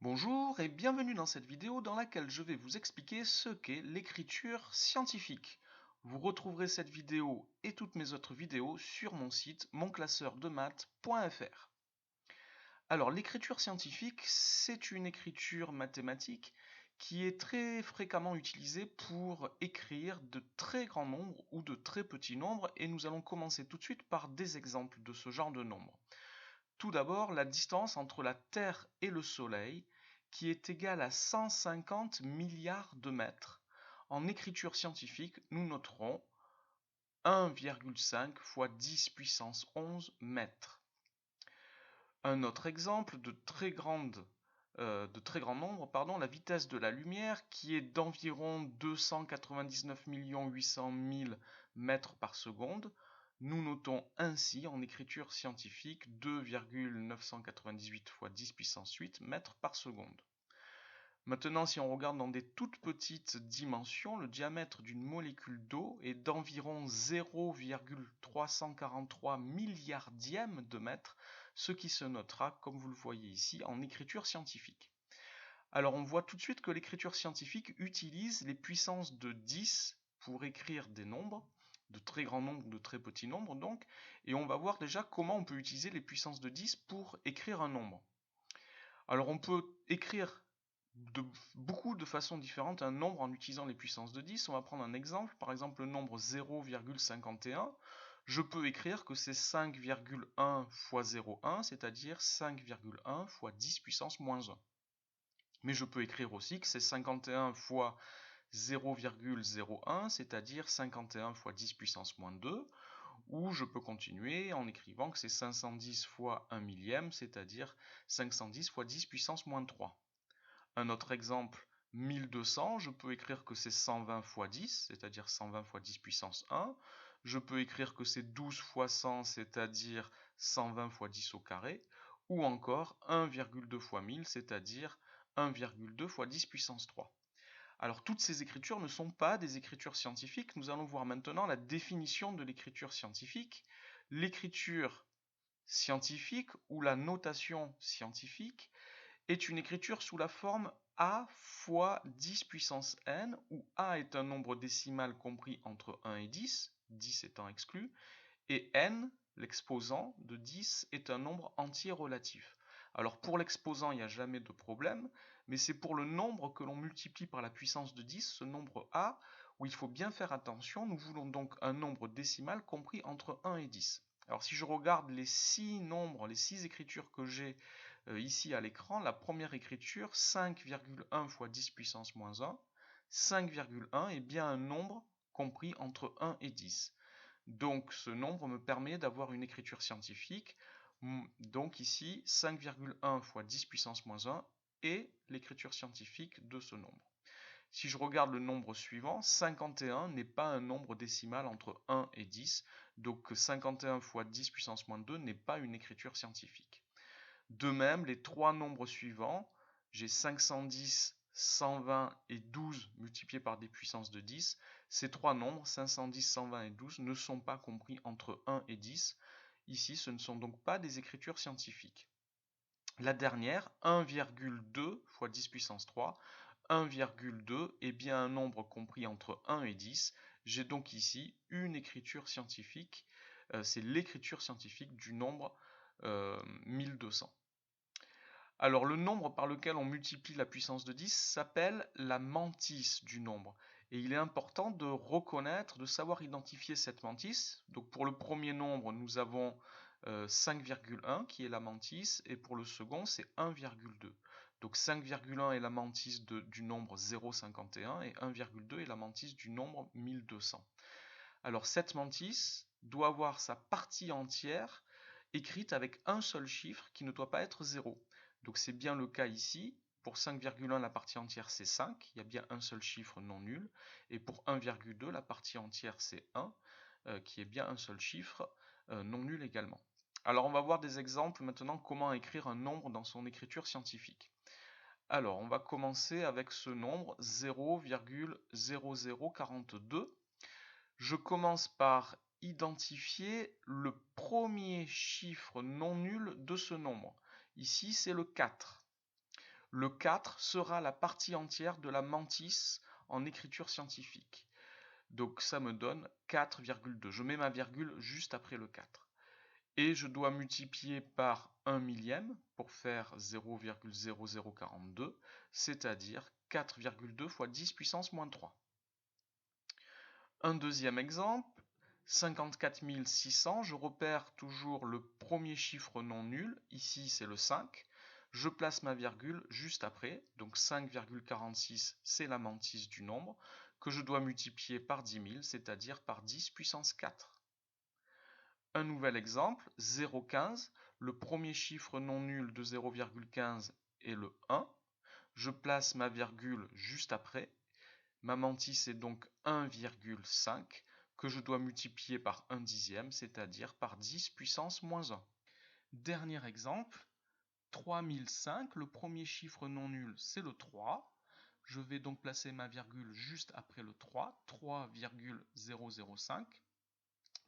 Bonjour et bienvenue dans cette vidéo dans laquelle je vais vous expliquer ce qu'est l'écriture scientifique. Vous retrouverez cette vidéo et toutes mes autres vidéos sur mon site monclasseurdemaths.fr. Alors l'écriture scientifique, c'est une écriture mathématique qui est très fréquemment utilisée pour écrire de très grands nombres ou de très petits nombres et nous allons commencer tout de suite par des exemples de ce genre de nombres. Tout d'abord, la distance entre la Terre et le Soleil, qui est égale à 150 milliards de mètres. En écriture scientifique, nous noterons 1,5 fois 10 puissance 11 mètres. Un autre exemple de très grand nombre, la vitesse de la lumière, qui est d'environ 299 800 000 mètres par seconde. Nous notons ainsi en écriture scientifique 2,998 fois 10 puissance 8 mètres par seconde. Maintenant, si on regarde dans des toutes petites dimensions, le diamètre d'une molécule d'eau est d'environ 0,343 milliardième de mètre, ce qui se notera, comme vous le voyez ici, en écriture scientifique. Alors on voit tout de suite que l'écriture scientifique utilise les puissances de 10 pour écrire des nombres, de très grands nombres ou de très petits nombres donc, et on va voir déjà comment on peut utiliser les puissances de 10 pour écrire un nombre. Alors on peut écrire de façons différentes un nombre en utilisant les puissances de 10. On va prendre un exemple, par exemple le nombre 0,51. Je peux écrire que c'est 5,1 fois 0,1, c'est-à-dire 5,1 fois 10 puissance moins 1. Mais je peux écrire aussi que c'est 51 fois 0,01, c'est-à-dire 51 fois 10 puissance moins 2, ou je peux continuer en écrivant que c'est 510 fois 1 millième, c'est-à-dire 510 fois 10 puissance moins 3. Un autre exemple, 1200, je peux écrire que c'est 120 fois 10, c'est-à-dire 120 fois 10 puissance 1. Je peux écrire que c'est 12 fois 100, c'est-à-dire 120 fois 10 au carré. Ou encore 1,2 fois 1000, c'est-à-dire 1,2 fois 10 puissance 3. Alors toutes ces écritures ne sont pas des écritures scientifiques. Nous allons voir maintenant la définition de l'écriture scientifique. L'écriture scientifique ou la notation scientifique est une écriture sous la forme A fois 10 puissance n, où A est un nombre décimal compris entre 1 et 10, 10 étant exclu, et n, l'exposant de 10, est un nombre entier relatif. Alors pour l'exposant, il n'y a jamais de problème, mais c'est pour le nombre que l'on multiplie par la puissance de 10, ce nombre A, où il faut bien faire attention. Nous voulons donc un nombre décimal compris entre 1 et 10. Alors si je regarde les 6 nombres, les 6 écritures que j'ai ici à l'écran, la première écriture, 5,1 fois 10 puissance moins 1, 5,1 est bien un nombre compris entre 1 et 10. Donc ce nombre me permet d'avoir une écriture scientifique. Donc ici, 5,1 fois 10 puissance moins 1 est l'écriture scientifique de ce nombre. Si je regarde le nombre suivant, 51 n'est pas un nombre décimal entre 1 et 10, donc 51 fois 10 puissance moins 2 n'est pas une écriture scientifique. De même, les trois nombres suivants, j'ai 510, 120 et 12 multipliés par des puissances de 10. Ces trois nombres, 510, 120 et 12, ne sont pas compris entre 1 et 10. Ici, ce ne sont donc pas des écritures scientifiques. La dernière, 1,2 fois 10 puissance 3, 1,2 est bien un nombre compris entre 1 et 10. J'ai donc ici une écriture scientifique, c'est l'écriture scientifique du nombre 1200. Alors le nombre par lequel on multiplie la puissance de 10 s'appelle la mantisse du nombre. Et il est important de reconnaître, de savoir identifier cette mantisse. Donc pour le premier nombre, nous avons 5,1 qui est la mantisse, et pour le second, c'est 1,2. Donc 5,1 est la mantisse du nombre 0,51 et 1,2 est la mantisse du nombre 1200. Alors cette mantisse doit avoir sa partie entière écrite avec un seul chiffre qui ne doit pas être 0. Donc c'est bien le cas ici. Pour 5,1, la partie entière c'est 5, il y a bien un seul chiffre non nul. Et pour 1,2, la partie entière c'est 1, qui est bien un seul chiffre non nul également. Alors on va voir des exemples maintenant comment écrire un nombre dans son écriture scientifique. Alors on va commencer avec ce nombre 0,0042. Je commence par identifier le premier chiffre non nul de ce nombre. Ici, c'est le 4. Le 4 sera la partie entière de la mantis en écriture scientifique. Donc ça me donne 4,2. Je mets ma virgule juste après le 4. Et je dois multiplier par 1 millième pour faire 0,0042, c'est-à-dire 4,2 fois 10 puissance moins 3. Un deuxième exemple, 54 600, je repère toujours le premier chiffre non nul, ici c'est le 5. Je place ma virgule juste après, donc 5,46 c'est la mantis du nombre, que je dois multiplier par 10 000, c'est-à-dire par 10 puissance 4. Un nouvel exemple, 0,15, le premier chiffre non nul de 0,15 est le 1. Je place ma virgule juste après. Ma mantis est donc 1,5 que je dois multiplier par 1 dixième, c'est-à-dire par 10 puissance moins 1. Dernier exemple, 3005, le premier chiffre non nul c'est le 3. Je vais donc placer ma virgule juste après le 3, 3,005.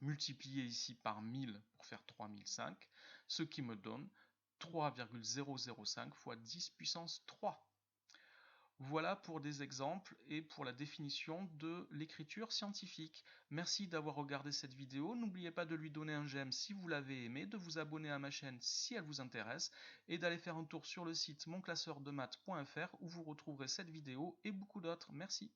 Multiplier ici par 1000 pour faire 3005, ce qui me donne 3,005 fois 10 puissance 3. Voilà pour des exemples et pour la définition de l'écriture scientifique. Merci d'avoir regardé cette vidéo. N'oubliez pas de lui donner un j'aime si vous l'avez aimé, de vous abonner à ma chaîne si elle vous intéresse et d'aller faire un tour sur le site monclasseurdemaths.fr où vous retrouverez cette vidéo et beaucoup d'autres. Merci.